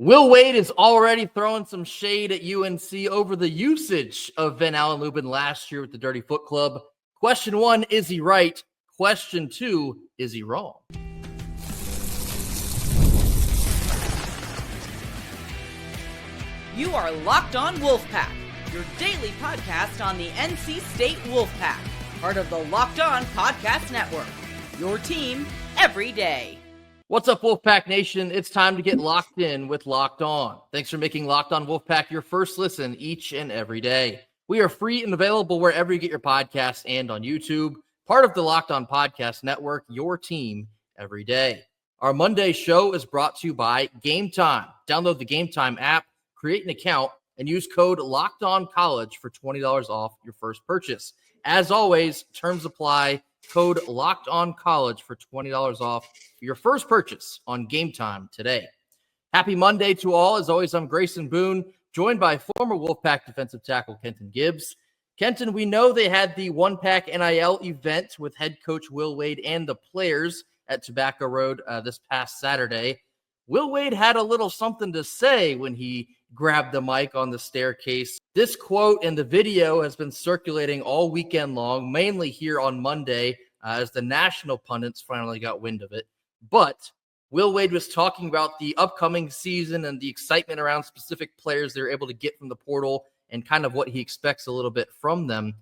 Will Wade is already throwing some shade at UNC over the usage of Ven-Allen Lubin last year with the Dirty Foot Club. Question 1, is he right? Question 2, is he wrong? You are Locked On Wolfpack, your daily podcast on the NC State Wolfpack, part of the Locked On Podcast Network, your team every day. What's up, Wolfpack Nation? It's time to get locked in with Locked On. Thanks for making Locked On Wolfpack your first listen each and every day. We are free and available wherever you get your podcasts and on YouTube, part of the Locked On Podcast Network, your team every day. Our Monday show is brought to you by Gametime. Download the Gametime app, create an account, and use code LOCKEDONCollege for $20 off your first purchase. As always, terms apply. Code LOCKEDONCollege for $20 off your first purchase on Gametime today. Happy Monday to all. As always, I'm Grayson Boone, joined by former Wolfpack defensive tackle Kenton Gibbs. Kenton, we know they had the OnePackNIL event with head coach Will Wade and the players at Tobacco Road this past Saturday. Will Wade had a little something to say when he grabbed the mic on the staircase. This quote and the video has been circulating all weekend long, mainly here on Monday, as the national pundits finally got wind of it. But Will Wade was talking about the upcoming season and the excitement around specific players they're able to get from the portal and kind of what he expects a little bit from them.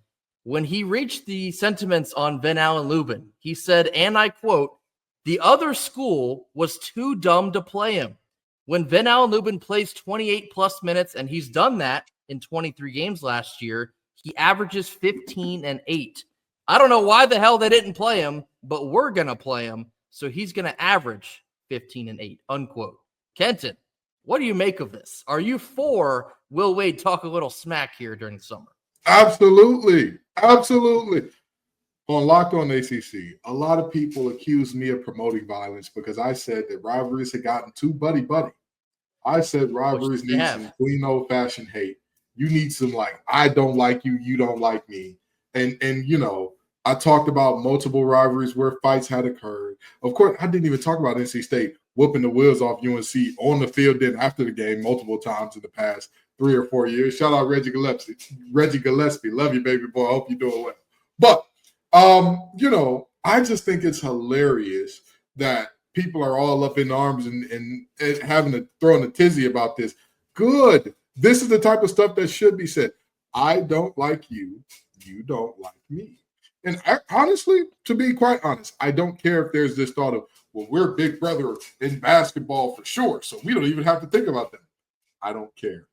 When he reached the sentiments on Ven-Allen Lubin, he said, and I quote, "The other school was too dumb to play him. When Ven-Allen Lubin plays 28-plus minutes, and he's done that in 23 games last year, he averages 15 and 8. I don't know why the hell they didn't play him, but we're going to play him, so he's going to average 15 and 8, unquote. Kenton, what do you make of this? Are you for Will Wade talk a little smack here during the summer? Absolutely. Absolutely. On Locked On ACC, a lot of people accuse me of promoting violence because I said that rivalries had gotten too buddy-buddy. I said rivalries need some clean old-fashioned hate. You need some, like, I don't like you, you don't like me. And you know, I talked about multiple rivalries where fights had occurred. Of course, I didn't even talk about NC State whooping the wheels off UNC on the field, then after the game multiple times in the past 3 or 4 years. Shout out Reggie Gillespie. Reggie Gillespie. Love you, baby boy. I hope you're doing well. But you know, I just think it's hilarious that people are all up in arms and having to throw in a tizzy about this. Good. This is the type of stuff that should be said. I don't like you. You don't like me. And honestly, to be quite honest, I don't care if there's this thought of, well, we're big brother in basketball for sure, so we don't even have to think about that. I don't care.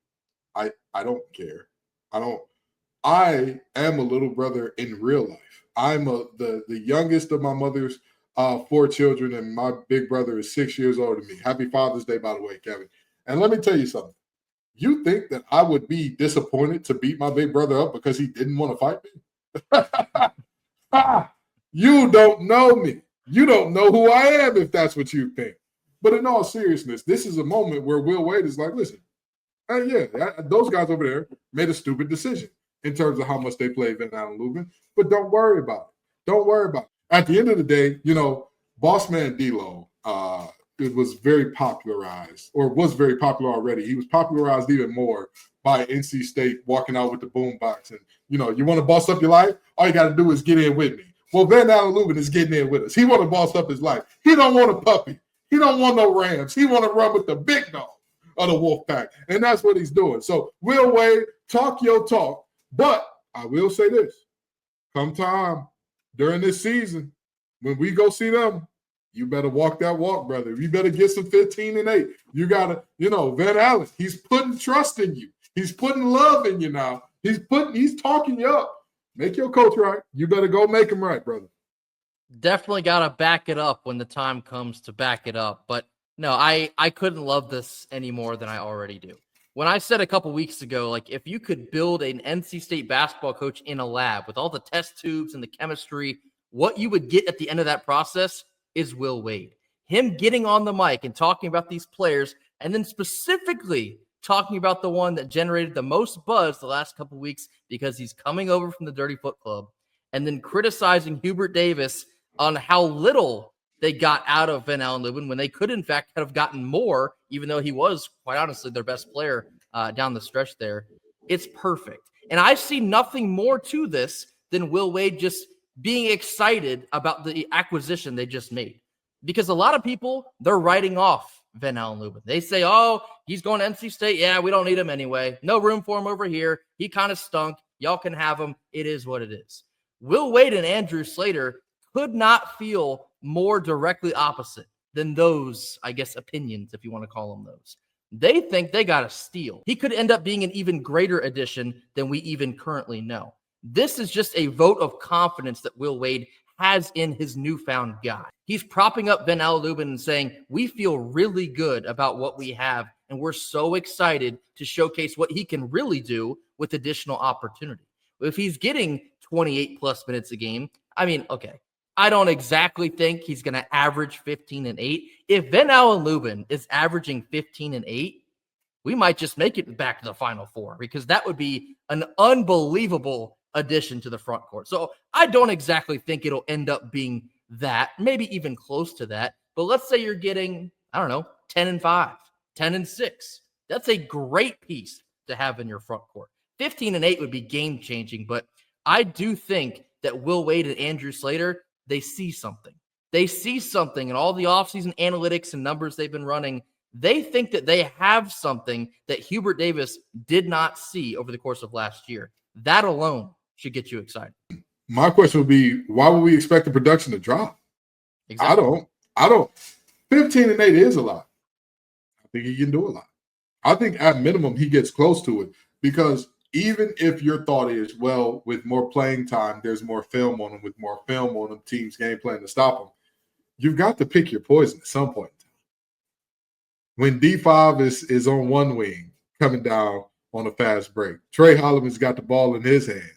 I don't care. I am a little brother in real life. I'm the youngest of my mother's 4 children, and my big brother is 6 years older than me. Happy Father's Day, by the way, Kevin. And let me tell you something. You think that I would be disappointed to beat my big brother up because he didn't want to fight me? You don't know me. You don't know who I am if that's what you think. But in all seriousness, this is a moment where Will Wade is like, listen, those guys over there made a stupid decision in terms of how much they play Ven-Allen Lubin, but don't worry about it. Don't worry about it. At the end of the day, you know, Bossman D-Lo it was very popularized, or was very popular already. He was popularized even more by NC State walking out with the boombox. And, you know, you want to boss up your life? All you got to do is get in with me. Well, Ven-Allen Lubin is getting in with us. He want to boss up his life. He don't want a puppy. He don't want no Rams. He want to run with the big dog of the Wolfpack. And that's what he's doing. So, Will Wade, talk your talk. But I will say this. Come time during this season, when we go see them, you better walk that walk, brother. You better get some 15 and 8. You got to, you know, Ven-Allen, he's putting trust in you. He's putting love in you now. He's talking you up. Make your coach right. You better go make him right, brother. Definitely got to back it up when the time comes to back it up. But no, I couldn't love this any more than I already do. When I said a couple weeks ago, like, if you could build an NC State basketball coach in a lab with all the test tubes and the chemistry, what you would get at the end of that process is Will Wade. Him getting on the mic and talking about these players, and then specifically talking about the one that generated the most buzz the last couple weeks because he's coming over from the Dirty Foot Club, and then criticizing Hubert Davis on how little they got out of Ven-Allen Lubin when they could, in fact, have gotten more, even though he was, quite honestly, their best player down the stretch there. It's perfect. And I see nothing more to this than Will Wade just being excited about the acquisition they just made. Because a lot of people, they're writing off Ven-Allen Lubin. They say, oh, he's going to NC State. Yeah, we don't need him anyway. No room for him over here. He kind of stunk. Y'all can have him. It is what it is. Will Wade and Andrew Slater could not feel more directly opposite than those, I guess, opinions, if you want to call them those. They think they got a steal. He could end up being an even greater addition than we even currently know. This is just a vote of confidence that Will Wade has in his newfound guy. He's propping up Ven-Allen Lubin and saying, we feel really good about what we have, and we're so excited to showcase what he can really do with additional opportunity. If he's getting 28 plus minutes a game, I mean, okay, I don't exactly think he's going to average 15 and 8. If Ven-Allen Lubin is averaging 15 and 8, we might just make it back to the Final Four, because that would be an unbelievable addition to the front court. So I don't exactly think it'll end up being that, maybe even close to that. But let's say you're getting, I don't know, 10 and 5, 10 and 6. That's a great piece to have in your front court. 15 and 8 would be game changing, but I do think that Will Wade and Andrew Slater, they see something. They see something in all the offseason analytics and numbers they've been running. They think that they have something that Hubert Davis did not see over the course of last year. That alone should get you excited. My question would be, why would we expect the production to drop? Exactly. I don't. 15 and 8 is a lot. I think he can do a lot. I think at minimum he gets close to it, because even if your thought is, well, with more playing time, there's more film on him. With more film on him, teams game plan to stop him. You've got to pick your poison at some point. When D5 is on one wing coming down on a fast break, Trey Holloman's got the ball in his hands.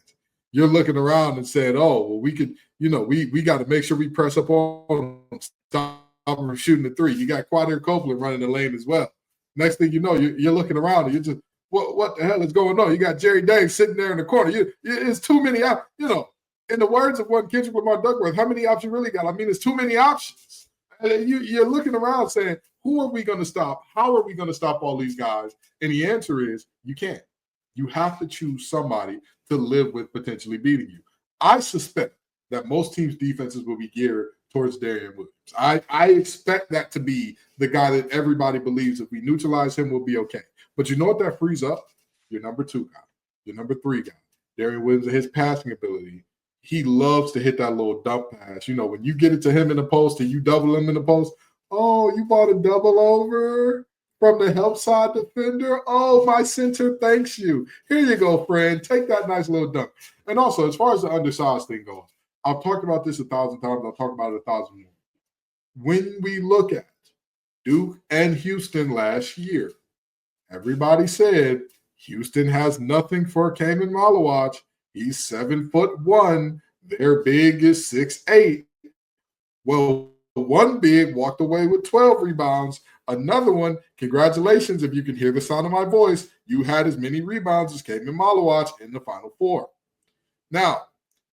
You're looking around and saying, oh, well, we could, we got to make sure we press up on him, stop him from shooting the three. You got Quadir Copeland running the lane as well. Next thing you know, you're looking around and you're just, what the hell is going on? You got Jerry Davis sitting there in the corner. It's too many, in the words of one Kendrick Lamar Duckworth, how many options you really got? I mean, it's too many options. And you're looking around saying, who are we going to stop? How are we going to stop all these guys? And the answer is, you can't. You have to choose somebody to live with potentially beating you. I suspect that most teams' defenses will be geared towards Darian Williams. I expect that to be the guy that everybody believes if we neutralize him, we'll be okay. But you know what that frees up? Your number 2 guy, your number 3 guy. Darian Williams and his passing ability. He loves to hit that little dump pass. When you get it to him in the post and you double him in the post, oh, you bought a double over from the help side defender? Oh, my center thanks you. Here you go, friend. Take that nice little dunk. And also, as far as the undersized thing goes, I've talked about this 1,000 times. I'll talk about it 1,000 more. When we look at Duke and Houston last year, everybody said Houston has nothing for Kaman Malawach. He's 7'1". Their big is 6'8". Well, one big walked away with 12 rebounds. Another one, congratulations, if you can hear the sound of my voice, you had as many rebounds as Kaman Malawach in the Final Four. Now,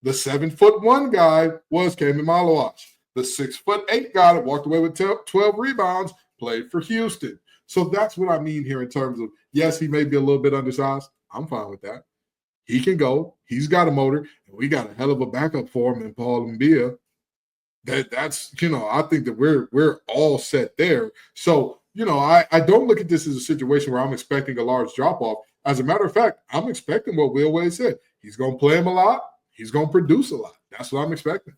the 7'1" guy was Kaman Malawach. The 6'8" guy that walked away with 12 rebounds played for Houston. So that's what I mean here in terms of, yes, he may be a little bit undersized. I'm fine with that. He can go. He's got a motor. And we got a hell of a backup for him in Paul Mbia. That's I think that we're all set there. So, I don't look at this as a situation where I'm expecting a large drop-off. As a matter of fact, I'm expecting what Will Wade said. He's going to play him a lot. He's going to produce a lot. That's what I'm expecting.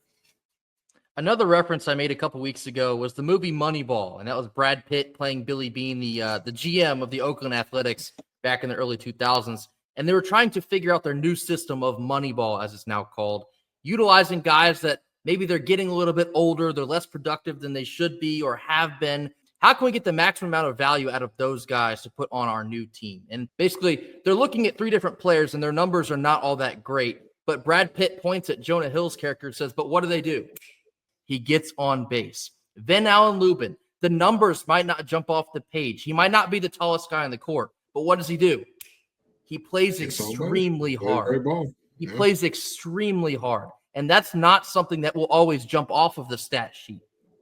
Another reference I made a couple weeks ago was the movie Moneyball, and that was Brad Pitt playing Billy Beane, the GM of the Oakland Athletics back in the early 2000s. And they were trying to figure out their new system of Moneyball, as it's now called, utilizing guys that maybe they're getting a little bit older, they're less productive than they should be or have been. How can we get the maximum amount of value out of those guys to put on our new team? And basically, they're looking at 3 different players, and their numbers are not all that great. But Brad Pitt points at Jonah Hill's character and says, but what do? He gets on base. Ven-Allen Lubin, the numbers might not jump off the page. He might not be the tallest guy on the court, but what does he do? He plays extremely hard. He plays extremely hard. And that's not something that will always jump off of the stat sheet.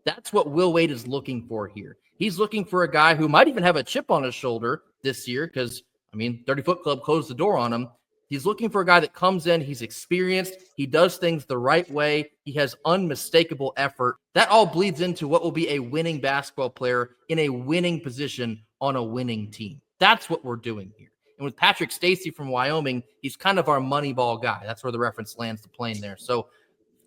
That's what Will Wade is looking for here. He's looking for a guy who might even have a chip on his shoulder this year because, 30 Foot Club closed the door on him. He's looking for a guy that comes in, he's experienced, he does things the right way, he has unmistakable effort. That all bleeds into what will be a winning basketball player in a winning position on a winning team. That's what we're doing here. And with Patrick Stacey from Wyoming, he's kind of our money ball guy. That's where the reference lands the plane there. So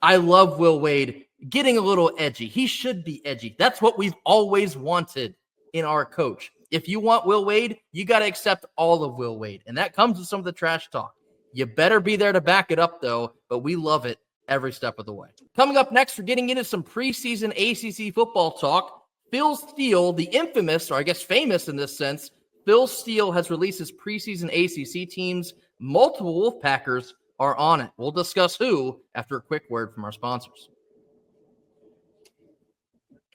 I love Will Wade getting a little edgy. He should be edgy. That's what we've always wanted in our coach. If you want Will Wade, you got to accept all of Will Wade. And that comes with some of the trash talk. You better be there to back it up, though, but we love it every step of the way. Coming up next, we're getting into some preseason ACC football talk. Phil Steele, the infamous, or I guess famous in this sense, Phil Steele has released his preseason ACC teams. Multiple Wolfpackers are on it. We'll discuss who after a quick word from our sponsors.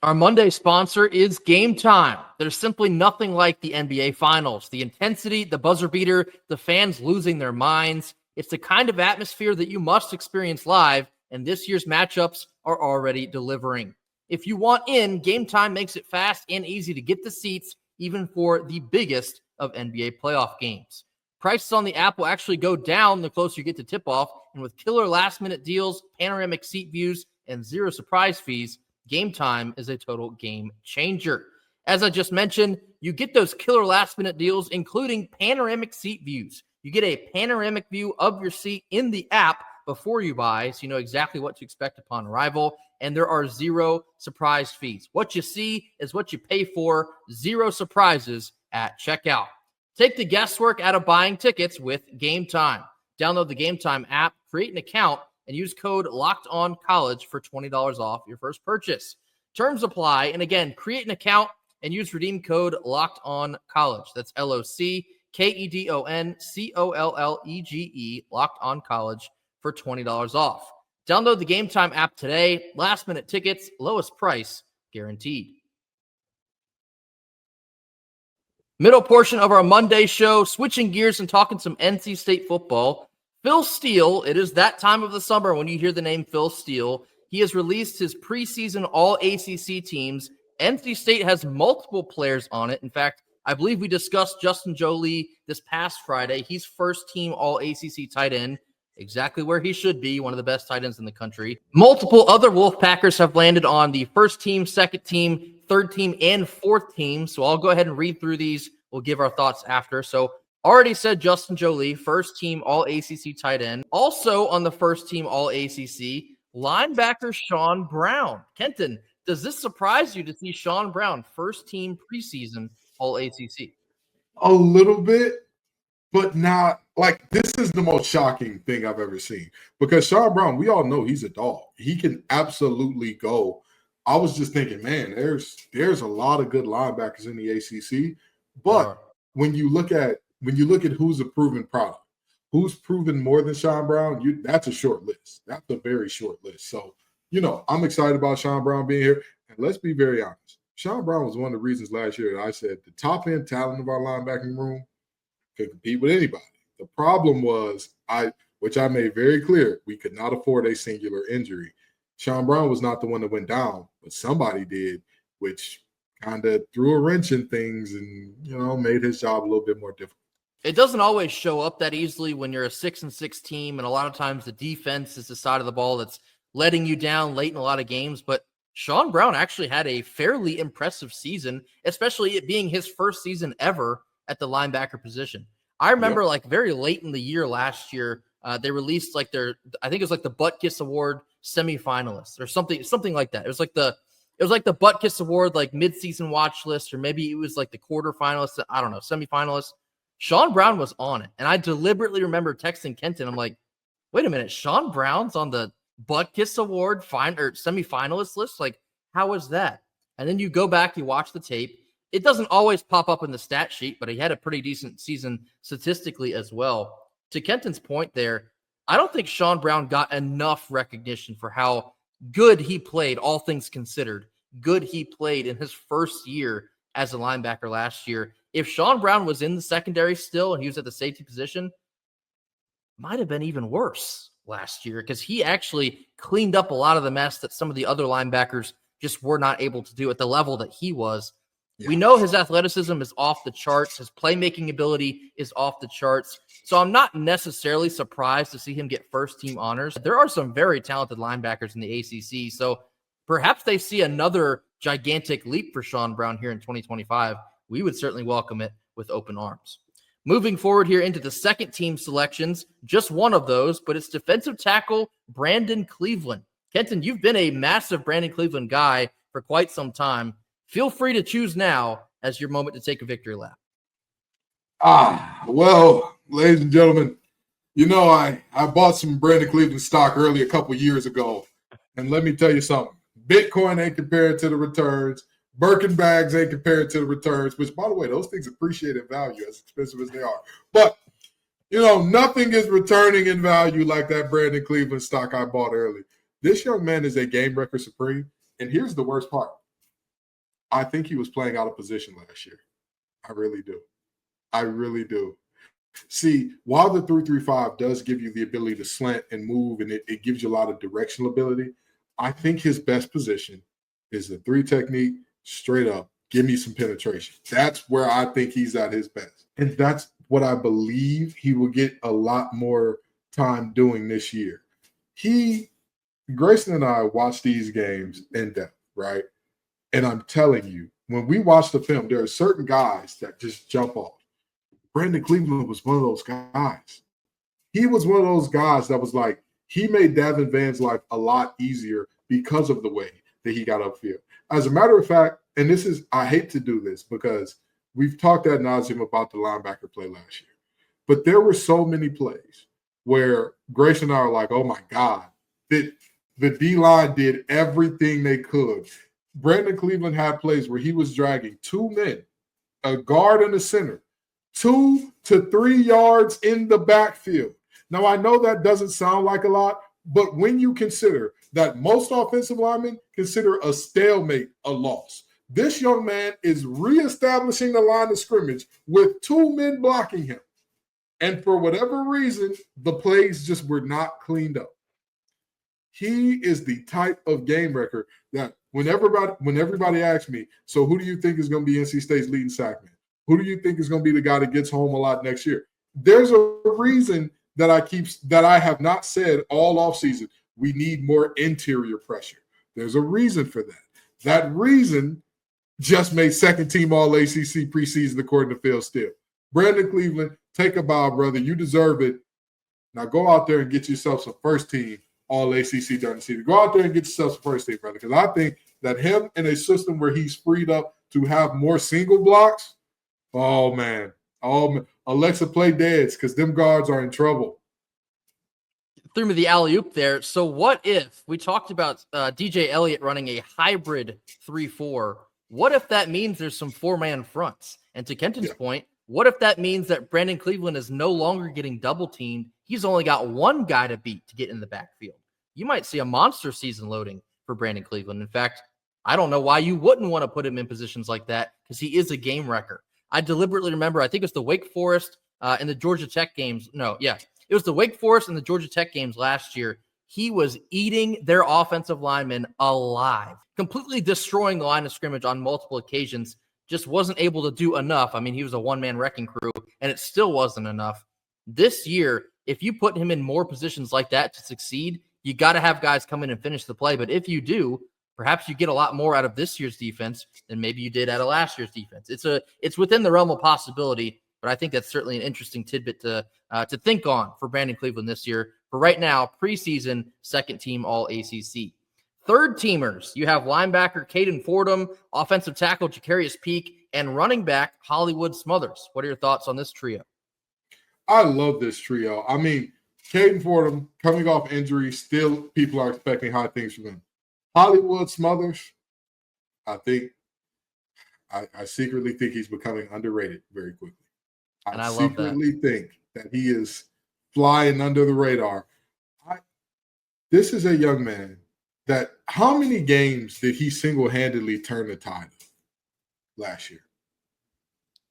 Our Monday sponsor is Gametime. There's simply nothing like the NBA Finals. The intensity, the buzzer beater, the fans losing their minds. It's the kind of atmosphere that you must experience live, and this year's matchups are already delivering. If you want in, Gametime makes it fast and easy to get the seats, even for the biggest of NBA playoff games. Prices on the app will actually go down the closer you get to tip-off, and with killer last-minute deals, panoramic seat views, and zero surprise fees, Gametime is a total game changer. As I just mentioned, you get those killer last-minute deals, including panoramic seat views. You get a panoramic view of your seat in the app before you buy, so you know exactly what to expect upon arrival, and there are zero surprise fees. What you see is what you pay for, zero surprises at checkout. Take the guesswork out of buying tickets with Gametime. Download the Gametime app, create an account, and use code LOCKEDONCollege for $20 off your first purchase. Terms apply, and again, create an account and use redeem code LOCKEDONCollege. That's LOCKEDONCOLLEGE, LOCKEDONCollege, for $20 off. Download the Gametime app today. Last-minute tickets, lowest price guaranteed. Middle portion of our Monday show, switching gears and talking some NC State football. Phil Steele, it is that time of the summer when you hear the name Phil Steele. He has released his preseason All-ACC teams. NC State has multiple players on it. In fact, I believe we discussed Justin Jolie this past Friday. He's first-team All-ACC tight end, exactly where he should be, one of the best tight ends in the country. Multiple other Wolfpackers have landed on the first team, second team, third team, and fourth team. So I'll go ahead and read through these. We'll give our thoughts after. So already said Justin Jolie, first team All-ACC tight end. Also on the first team All-ACC, linebacker Sean Brown. Kenton, does this surprise you to see Sean Brown, first team preseason All-ACC? A little bit, but not like this is the most shocking thing I've ever seen because Sean Brown, we all know he's a dog. He can absolutely go. I was just thinking, man, there's a lot of good linebackers in the ACC, but when you look at who's a proven product, who's proven more than Sean Brown, that's a short list. That's a very short list. So, I'm excited about Sean Brown being here. And let's be very honest. Sean Brown was one of the reasons last year that I said the top-end talent of our linebacking room could compete with anybody. The problem was, which I made very clear, we could not afford a singular injury. Sean Brown was not the one that went down, but somebody did, which kind of threw a wrench in things and, made his job a little bit more difficult. It doesn't always show up that easily when you're a 6-6 team, and a lot of times the defense is the side of the ball that's letting you down late in a lot of games. But Sean Brown actually had a fairly impressive season, especially it being his first season ever at the linebacker position. I remember very late in the year last year, they released I think it was like the Butt Kiss Award semifinalists or something like that. It was like the Butt Kiss Award, like midseason watch list, or maybe it was like the quarterfinalists. I don't know, semifinalists. Sean Brown was on it. And I deliberately remember texting Kenton. I'm like, wait a minute, Sean Brown's on the Butt Kiss Award semifinalist list? Like, how was that? And then you go back, you watch the tape. It doesn't always pop up in the stat sheet, but he had a pretty decent season statistically as well. To Kenton's point there, I don't think Sean Brown got enough recognition for how good he played, all things considered. Good he played in his first year as a linebacker last year. If Sean Brown was in the secondary still and he was at the safety position, might have been even worse last year because he actually cleaned up a lot of the mess that some of the other linebackers just were not able to do at the level that he was. Yeah. We know his athleticism is off the charts. His playmaking ability is off the charts. So I'm not necessarily surprised to see him get first-team honors. There are some very talented linebackers in the ACC, so perhaps they see another gigantic leap for Sean Brown here in 2025. We would certainly welcome it with open arms. Moving forward here into the second-team selections, just one of those, but it's defensive tackle Brandon Cleveland. Kenton, you've been a massive Brandon Cleveland guy for quite some time. Feel free to choose now as your moment to take a victory lap. Well, ladies and gentlemen, I bought some Brandon Cleveland stock early a couple years ago. And let me tell you something. Bitcoin ain't compared to the returns. Birkin bags ain't compared to the returns, which, by the way, those things appreciate in value as expensive as they are. But, nothing is returning in value like that Brandon Cleveland stock I bought early. This young man is a game record supreme. And here's the worst part. I think he was playing out of position last year. I really do. See, while the 3-3-5 does give you the ability to slant and move, and it gives you a lot of directional ability, I think his best position is the 3 technique, straight up, give me some penetration. That's where I think he's at his best. And that's what I believe he will get a lot more time doing this year. Grayson and I watched these games in depth, right? And I'm telling you, when we watch the film, there are certain guys that just jump off. Brandon Cleveland was one of those guys. He was one of those guys that was like, he made Davin Van's life a lot easier because of the way that he got upfield. As a matter of fact, and I hate to do this because we've talked ad nauseum about the linebacker play last year, but there were so many plays where Grace and I are like, oh my God, the D-line did everything they could. Brandon Cleveland had plays where he was dragging 2 men, a guard and a center, 2 to 3 yards in the backfield. Now, I know that doesn't sound like a lot, but when you consider that most offensive linemen consider a stalemate a loss, this young man is reestablishing the line of scrimmage with 2 men blocking him. And for whatever reason, the plays just were not cleaned up. He is the type of game record that when everybody asks me, so who do you think is going to be NC State's leading sackman? Who do you think is going to be the guy that gets home a lot next year? There's a reason that I have not said all offseason, we need more interior pressure. There's a reason for that. That reason just made second team All-ACC preseason according to Phil Steele. Brandon Cleveland, take a bow, brother. You deserve it. Now go out there and get yourself some first team All-ACC during the season. Go out there and get yourself some first team, brother, because I think that him in a system where he's freed up to have more single blocks, oh, man. Alexa, play deads because them guards are in trouble. Threw me the alley-oop there. So what if we talked about DJ Elliott running a hybrid 3-4? What if that means there's some 4-man fronts? And to Kenton's point, what if that means that Brandon Cleveland is no longer getting double-teamed? He's only got one guy to beat to get in the backfield. You might see a monster season loading for Brandon Cleveland. In fact, I don't know why you wouldn't want to put him in positions like that because he is a game wrecker. I deliberately remember, I think it was the Wake Forest and the Georgia Tech games. It was the Wake Forest and the Georgia Tech games last year. He was eating their offensive linemen alive, completely destroying the line of scrimmage on multiple occasions. Just wasn't able to do enough. I mean, he was a one-man wrecking crew, and it still wasn't enough. This year, if you put him in more positions like that to succeed, you got to have guys come in and finish the play. But if you do, perhaps you get a lot more out of this year's defense than maybe you did out of last year's defense. It's within the realm of possibility, but I think that's certainly an interesting tidbit to think on for Brandon Cleveland this year. For right now, preseason second team All-ACC. Third teamers, you have linebacker Caden Fordham, offensive tackle Jacarius Peak, and running back Hollywood Smothers. What are your thoughts on this trio? I love this trio. I mean, Caden Fordham coming off injury, still people are expecting high things from him. Hollywood Smothers, I secretly think he's becoming underrated very quickly. I secretly think that he is flying under the radar. This is a young man that how many games did he single-handedly turn the tide of last year?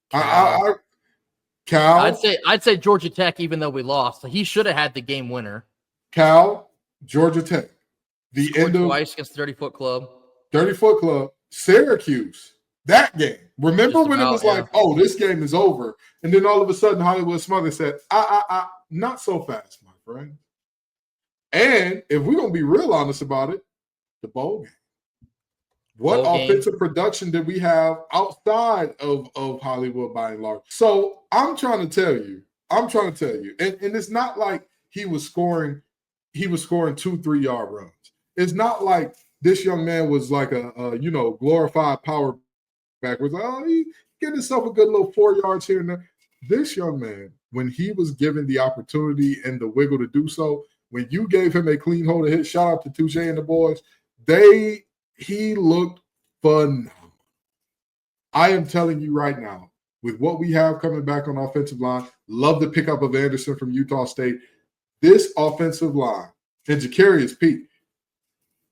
Cal? I'd say Georgia Tech, even though we lost. So he should have had the game winner. Cal, Georgia Tech. Scored twice against the 30-foot club. 30 Foot Club, Syracuse, that game. Remember when it was like, oh, this game is over. And then all of a sudden, Hollywood Smothers said, not so fast, my friend. And if we're going to be real honest about it, the bowl game. What offensive production did we have outside of Hollywood by and large? So I'm trying to tell you, and it's not like he was scoring 2-3 yard runs. It's not like this young man was like a glorified power back. Was like, oh, he get himself a good little 4 yards here and there. This young man, when he was given the opportunity and the wiggle to do so, when you gave him a clean hole to hit, shout out to Touche and the boys, he looked phenomenal. I am telling you right now, with what we have coming back on offensive line, love the pickup of Anderson from Utah State. This offensive line, and Ja'Karius Peak,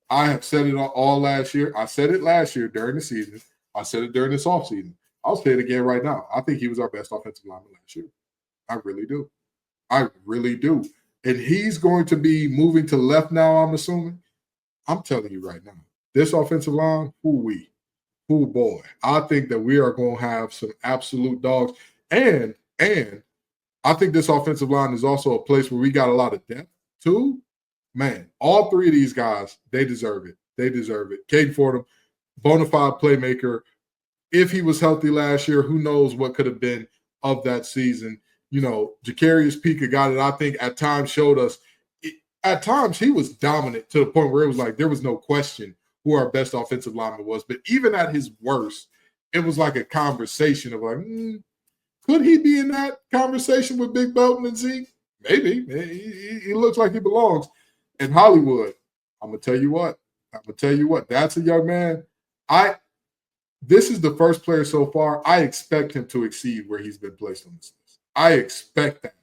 I have said it all last year. I said it last year during the season. I said it during this offseason. I'll say it again right now. I think he was our best offensive lineman last year. I really do. And he's going to be moving to left now, I'm assuming. I'm telling you right now, this offensive line, oh boy, I think that we are going to have some absolute dogs. And I think this offensive line is also a place where we got a lot of depth too. Man, all three of these guys, they deserve it. Caden Fordham, bona fide playmaker. If he was healthy last year, who knows what could have been of that season. Ja'Karius Peak, a guy that I think at times showed us, at times he was dominant to the point where it was like there was no question who our best offensive lineman was. But even at his worst, it was like a conversation of like, could he be in that conversation with Big Belton and Zeke? Maybe. He looks like he belongs. In Hollywood, I'm going to tell you what. That's a young man. This is the first player so far. I expect him to exceed where he's been placed on this list. I expect that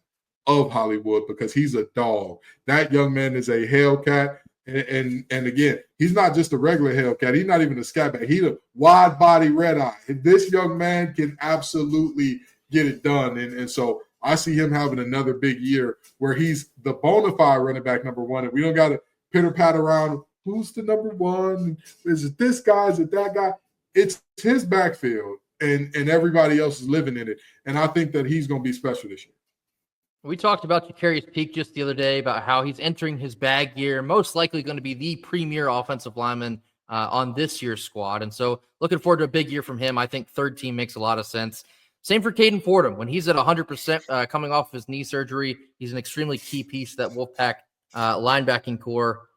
of Hollywood because he's a dog. That young man is a Hellcat. And again, he's not just a regular Hellcat. He's not even a scatback. He's a wide body red eye. And this young man can absolutely get it done. And so I see him having another big year where he's the bona fide running back number one. And we don't got to pitter-pat around who's the number one. Is it this guy? Is it that guy? It's his backfield, and everybody else is living in it. And I think that he's going to be special this year. We talked about Ja'Karius Peak just the other day about how he's entering his bag year, most likely going to be the premier offensive lineman on this year's squad. And so looking forward to a big year from him. I think third team makes a lot of sense. Same for Caden Fordham. When he's at 100% coming off of his knee surgery, he's an extremely key piece of that Wolfpack linebacking core.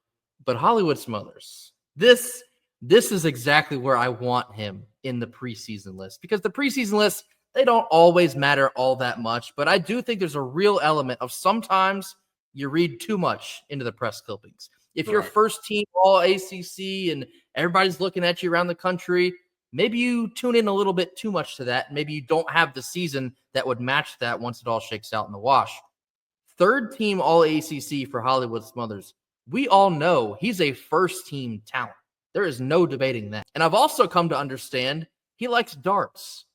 But Hollywood Smothers, this is exactly where I want him in the preseason list, because the preseason lists, they don't always matter all that much. But I do think there's a real element of sometimes you read too much into the press clippings. If you're first team All-ACC and everybody's looking at you around the country, maybe you tune in a little bit too much to that. Maybe you don't have the season that would match that once it all shakes out in the wash. Third team All-ACC for Hollywood Smothers. We all know he's a first team talent. There is no debating that. And I've also come to understand he likes darts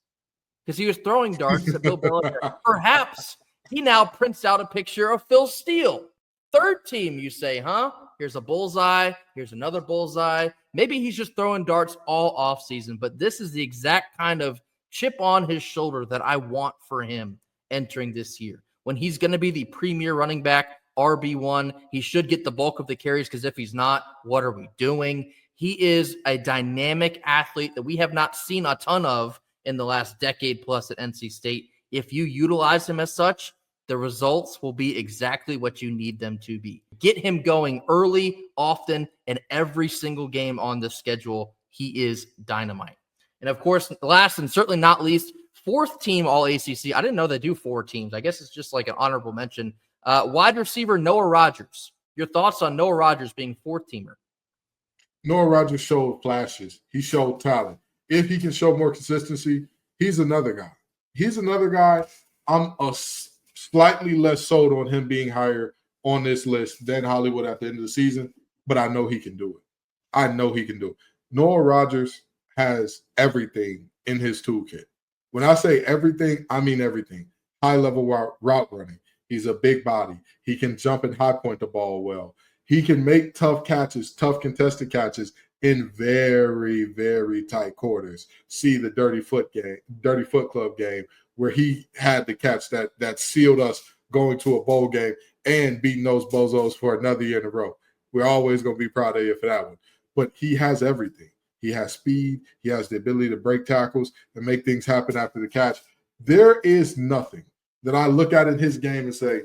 because he was throwing darts at Bill Belichick. Perhaps he now prints out a picture of Phil Steele. Third team, you say, huh? Here's a bullseye. Here's another bullseye. Maybe he's just throwing darts all offseason, but this is the exact kind of chip on his shoulder that I want for him entering this year. When he's going to be the premier running back, RB1, he should get the bulk of the carries, because if he's not, what are we doing? He is a dynamic athlete that we have not seen a ton of in the last decade plus at NC State. If you utilize him as such, the results will be exactly what you need them to be. Get him going early, often, and every single game on the schedule. He is dynamite. And of course, last and certainly not least, fourth team All-ACC. I didn't know they do 4 teams. I guess it's just like an honorable mention. Wide receiver Noah Rogers. Your thoughts on Noah Rogers being fourth teamer? Noah Rogers showed flashes. He showed talent. If he can show more consistency, he's another guy. I'm slightly less sold on him being higher on this list than Hollywood at the end of the season, but I know he can do it. Noah Rogers has everything in his toolkit. When I say everything, I mean everything. High-level route running. He's a big body. He can jump and high point the ball well. He can make tough catches, tough contested catches, in very, very tight quarters. See the Dirty Foot Club game, where he had to catch that sealed us going to a bowl game and beating those bozos for another year in a row. We're always going to be proud of you for that one. But he has everything. He has speed. He has the ability to break tackles and make things happen after the catch. There is nothing that I look at in his game and say,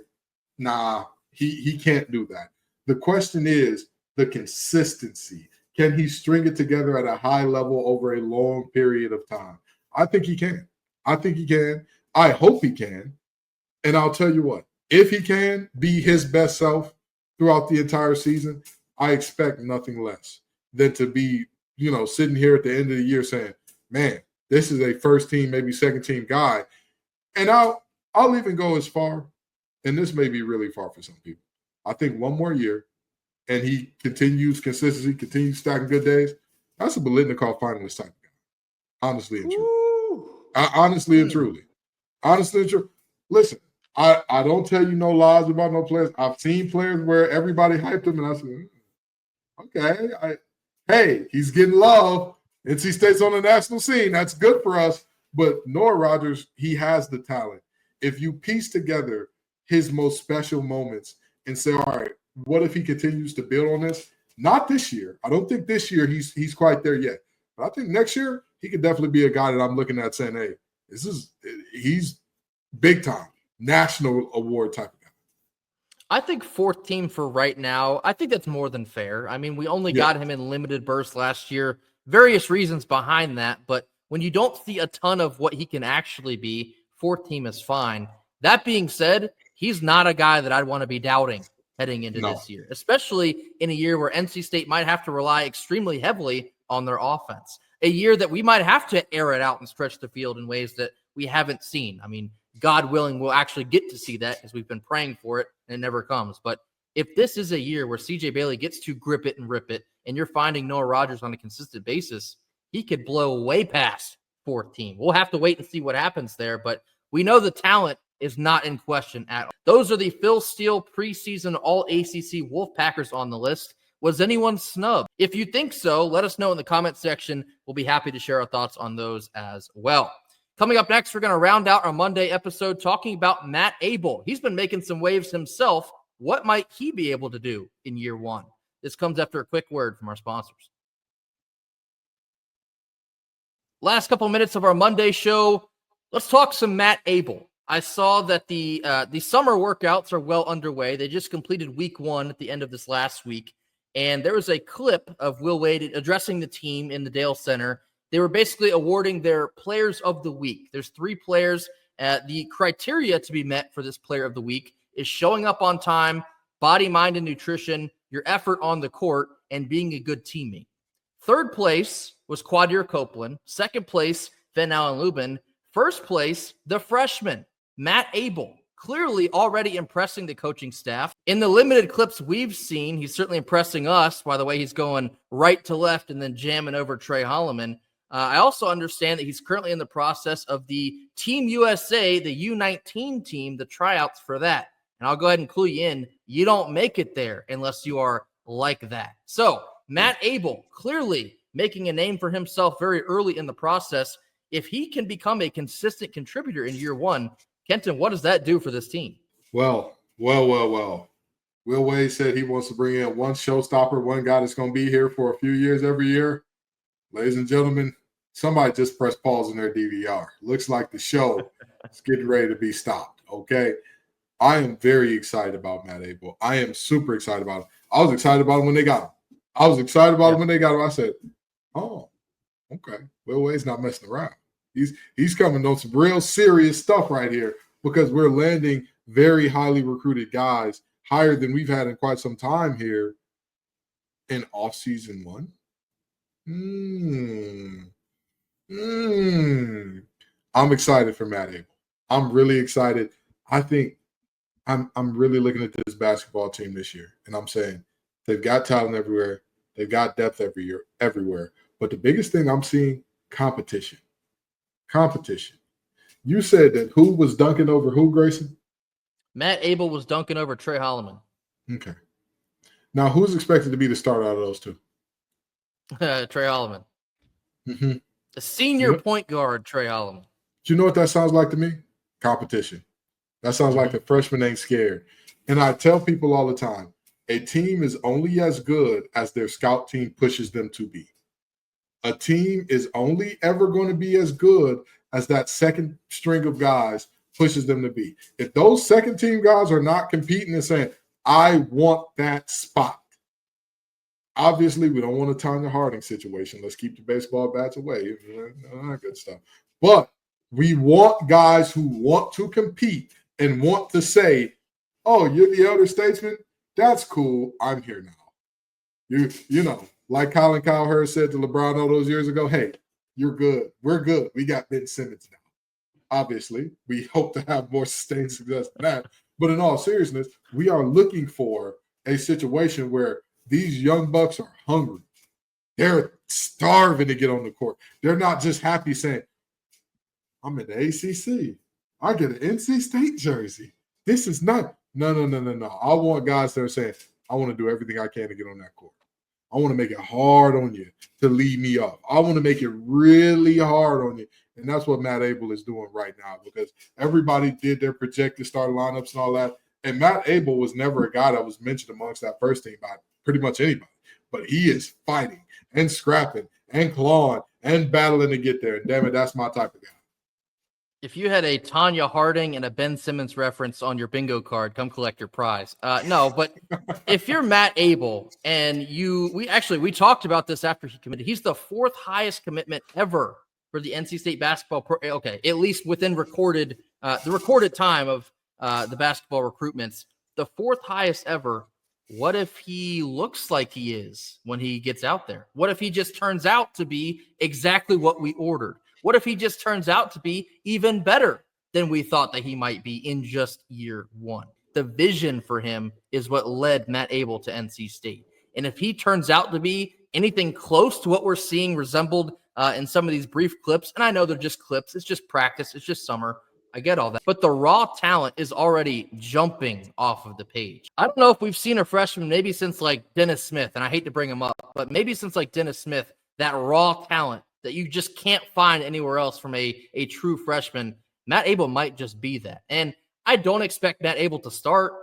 nah, he can't do that. The question is the consistency. Can he string it together at a high level over a long period of time? I think he can. I think he can. I hope he can. And I'll tell you what, if he can be his best self throughout the entire season, I expect nothing less than to be, sitting here at the end of the year saying, man, this is a first team, maybe second team guy. And I'll even go as far, and this may be really far for some people. I think one more year and he continues consistency, continues stacking good days, that's a Biletnikoff finalist type of guy. Honestly and truly. Honestly and truly. Listen, I don't tell you no lies about no players. I've seen players where everybody hyped them, and I said, okay, hey, he's getting love. NC State's on the national scene. That's good for us. But Noah Rogers, he has the talent. If you piece together his most special moments and say, all right, what if he continues to build on this? Not this year. I don't think this year he's quite there yet. But I think next year he could definitely be a guy that I'm looking at saying, hey, he's big time, national award type of guy. I think fourth team for right now, I think that's more than fair. I mean, we only got him in limited bursts last year. Various reasons behind that, but when you don't see a ton of what he can actually be, fourth team is fine. That being said, he's not a guy that I'd want to be doubting heading into this year, especially in a year where NC State might have to rely extremely heavily on their offense. A year that we might have to air it out and stretch the field in ways that we haven't seen. I mean, God willing, we'll actually get to see that because we've been praying for it and it never comes. But if this is a year where CJ Bailey gets to grip it and rip it, and you're finding Noah Rogers on a consistent basis, he could blow way past fourth team. We'll have to wait and see what happens there, but we know the talent is not in question at all. Those are the Phil Steele preseason All-ACC Wolfpackers on the list. Was anyone snubbed? If you think so, let us know in the comment section. We'll be happy to share our thoughts on those as well. Coming up next, we're going to round out our Monday episode talking about Matt Abel. He's been making some waves himself. What might he be able to do in year one? This comes after a quick word from our sponsors. Last couple minutes of our Monday show, let's talk some Matt Abel. I saw that the summer workouts are well underway. They just completed week one at the end of this last week, and there was a clip of Will Wade addressing the team in the Dale Center. They were basically awarding their players of the week. There's 3 players. The criteria to be met for this player of the week is showing up on time, body, mind, and nutrition, your effort on the court, and being a good teammate. Third place was Quadir Copeland. Second place, Ven-Allen Lubin. First place, the freshman, Matt Abel, clearly already impressing the coaching staff. In the limited clips we've seen, he's certainly impressing us by the way he's going right to left and then jamming over Trey Holloman. I also understand that he's currently in the process of the Team USA, the U19 team, the tryouts for that. And I'll go ahead and clue you in. You don't make it there unless you are like that. So Matt Abel clearly making a name for himself very early in the process. If he can become a consistent contributor in year one, Kenton, what does that do for this team? Well. Will Wade said he wants to bring in one showstopper, one guy that's going to be here for a few years every year. Ladies and gentlemen, somebody just pressed pause in their DVR. Looks like the show is getting ready to be stopped, okay? I am very excited about Matt Abel. I am super excited about him. I was excited about him when they got him. I said, oh, okay. Will Wade's not messing around. He's coming on some real serious stuff right here because we're landing very highly recruited guys, higher than we've had in quite some time here in off-season one. I'm excited for Matt Abel. I'm really excited. I think I'm really looking at this basketball team this year, and I'm saying they've got talent everywhere. They've got depth everywhere. But the biggest thing I'm seeing, competition. You said that who was dunking over who, Grayson? Matt Abel was dunking over Trey Holloman. Okay. Now, who's expected to be the starter out of those two? Trey Holloman. Mm-hmm. The senior point guard, Trey Holloman. Do you know what that sounds like to me? Competition. That sounds like the freshman ain't scared. And I tell people all the time, a team is only as good as their scout team pushes them to be. A team is only ever going to be as good as that second string of guys pushes them to be. If those second team guys are not competing and saying, I want that spot. Obviously, we don't want a Tanya Harding situation. Let's keep the baseball bats away. That good stuff. But we want guys who want to compete and want to say, oh, you're the elder statesman? That's cool. I'm here now. You know, like Colin Cowherd said to LeBron all those years ago, hey, you're good. We're good. We got Ben Simmons now. Obviously, we hope to have more sustained success than that. But in all seriousness, we are looking for a situation where these young bucks are hungry. They're starving to get on the court. They're not just happy saying, I'm in the ACC. I get an NC State jersey. This is not. No. I want guys that are saying, I want to do everything I can to get on that court. I want to make it hard on you to lead me off. I want to make it really hard on you. And that's what Matt Abel is doing right now, because everybody did their projected start lineups and all that. And Matt Abel was never a guy that was mentioned amongst that first team by pretty much anybody. But he is fighting and scrapping and clawing and battling to get there. And damn it, that's my type of guy. If you had a Tanya Harding and a Ben Simmons reference on your bingo card, come collect your prize. No, but if you're Matt Abel and we talked about this after he committed. He's the fourth highest commitment ever for the NC State basketball. Okay, at least within the recorded time of the basketball recruitments, the fourth highest ever. What if he looks like he is when he gets out there? What if he just turns out to be exactly what we ordered? What if he just turns out to be even better than we thought that he might be in just year one? The vision for him is what led Matt Abel to NC State. And if he turns out to be anything close to what we're seeing resembled in some of these brief clips, and I know they're just clips, it's just practice, it's just summer, I get all that. But the raw talent is already jumping off of the page. I don't know if we've seen a freshman maybe since like Dennis Smith, and I hate to bring him up, but maybe since like Dennis Smith, that raw talent that you just can't find anywhere else from a true freshman. Matt Abel might just be that. And I don't expect Matt Abel to start,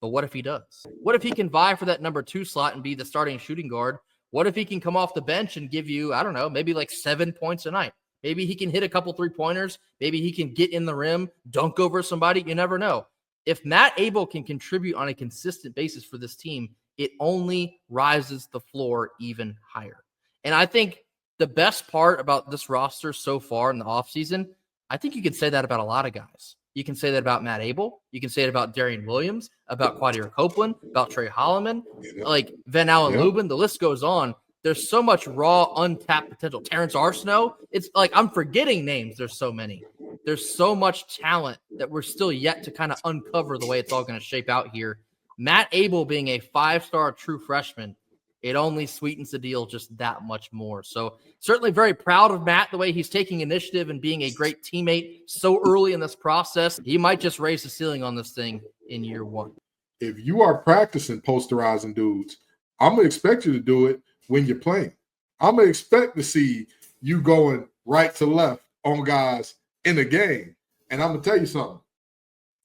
but what if he does? What if he can vie for that number 2 slot and be the starting shooting guard? What if he can come off the bench and give you, I don't know, maybe like 7 points a night? Maybe he can hit a couple 3-pointers. Maybe he can get in the rim, dunk over somebody. You never know. If Matt Abel can contribute on a consistent basis for this team, it only rises the floor even higher. And I think the best part about this roster so far in the offseason, I think you could say that about a lot of guys. You can say that about Matt Abel. You can say it about Darian Williams, about Quadir Copeland, about Trey Holloman, like Ven-Allen Lubin. The list goes on. There's so much raw, untapped potential. Terrence Arsenault. It's like I'm forgetting names. There's so many. There's so much talent that we're still yet to kind of uncover the way it's all going to shape out here. Matt Abel being a 5-star true freshman, it only sweetens the deal just that much more. So certainly very proud of Matt, the way he's taking initiative and being a great teammate so early in this process. He might just raise the ceiling on this thing in year one. If you are practicing posterizing dudes, I'm going to expect you to do it when you're playing. I'm going to expect to see you going right to left on guys in the game. And I'm going to tell you something.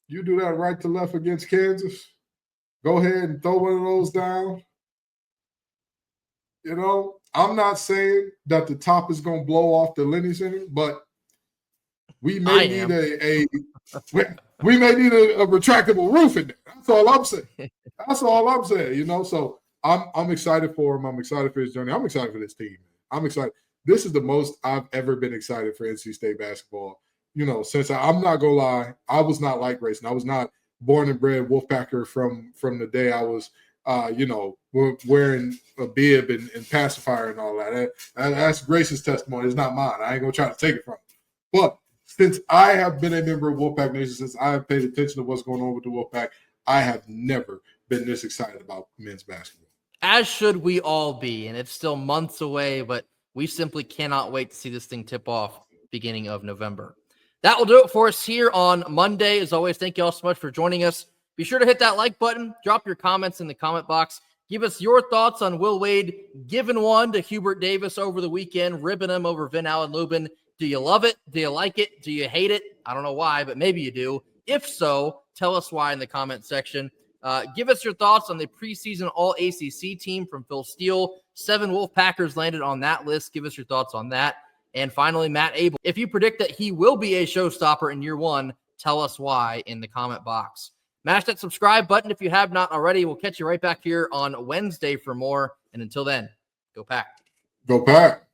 You do that right to left against Kansas, go ahead and throw one of those down. You know, I'm not saying that the top is going to blow off the Lenny Center, but we may need a retractable roof in there. That's all I'm saying. That's all I'm saying. You know, so I'm excited for him. I'm excited for his journey. I'm excited for this team. I'm excited. This is the most I've ever been excited for NC State basketball. You know, since I'm not gonna lie, I was not like Grayson. I was not born and bred Wolfpacker from the day I was. Wearing a bib and pacifier and all that. That's Grace's testimony. It's not mine. I ain't going to try to take it from him. But since I have been a member of Wolfpack Nation, since I have paid attention to what's going on with the Wolfpack, I have never been this excited about men's basketball. As should we all be. And it's still months away, but we simply cannot wait to see this thing tip off beginning of November. That will do it for us here on Monday. As always, thank you all so much for joining us. Be sure to hit that like button, drop your comments in the comment box. Give us your thoughts on Will Wade giving one to Hubert Davis over the weekend, ribbing him over Ven-Allen Lubin. Do you love it? Do you like it? Do you hate it? I don't know why, but maybe you do. If so, tell us why in the comment section. Give us your thoughts on the preseason All-ACC team from Phil Steele. 7 Wolfpackers landed on that list. Give us your thoughts on that. And finally, Matt Abel. If you predict that he will be a showstopper in year 1, tell us why in the comment box. Mash that subscribe button if you have not already. We'll catch you right back here on Wednesday for more. And until then, go Pack. Go Pack.